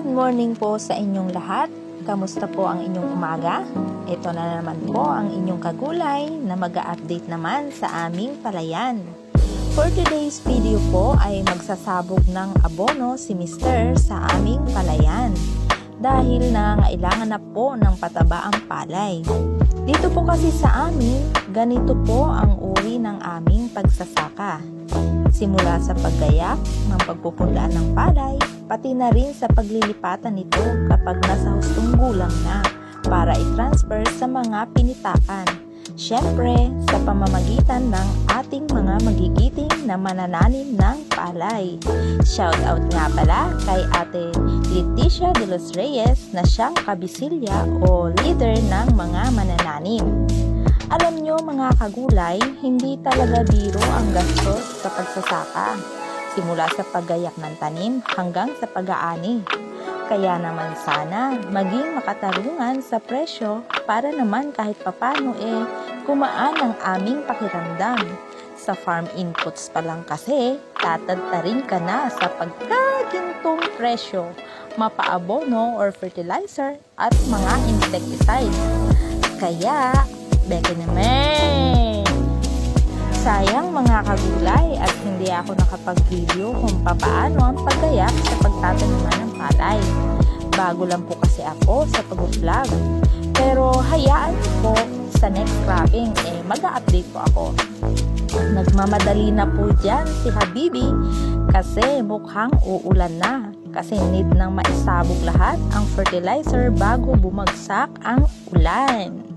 Good morning po sa inyong lahat. Kamusta po ang inyong umaga? Ito na naman po ang inyong kagulay na mag-a-update naman sa aming palayan. For today's video po ay magsasabog ng abono si Mr. sa aming palayan dahil nangailangan na po ng pataba ang palay. Dito po kasi sa amin, ganito po ang uri ng aming pagsasaka. Simula sa paggayak ng pagpupunlaan ng palay, pati na rin sa paglilipatan nito kapag nasa hustong gulang na para i-transfer sa mga pinitakan. Siyempre, sa pamamagitan ng ating mga magigiting na manananim ng palay. Shoutout nga pala kay Ate Leticia de los Reyes na siyang kabisilya o leader ng mga manananim. Alam nyo mga kagulay, hindi talaga biro ang gastos sa pagsasaka. Simula sa paggayak ng tanim hanggang sa pag-aani. Kaya naman sana maging makatarungan sa presyo para naman kahit papano gumaan ang aming pakiramdam. Sa farm inputs pa lang kasi, tatadtarin ka na sa pagkagintong presyo, mapaabono or fertilizer at mga insecticide. Kaya, beke naman! Sayang mga kagulay at hindi ako nakapag-video kung papaano ang paggayak sa pagtataniman ng palay. Bago lang po kasi ako sa pag-vlog. Pero hayaan po sa next cropping mag-a-update po ako. Nagmamadali na po dyan si Habibi kasi mukhang uulan na. Kasi need nang maisabog lahat ang fertilizer bago bumagsak ang ulan.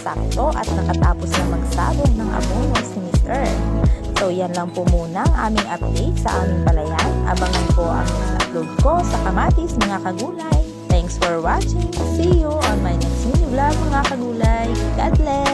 Sakto at nakatapos na magsabog ng abono si Mr. So yan lang po muna ang aming update sa aming palayan. Abangan po ang upload ko sa Kamatis mga kagulay. Thanks for watching. See you on my next mini vlog mga kagulay. God bless!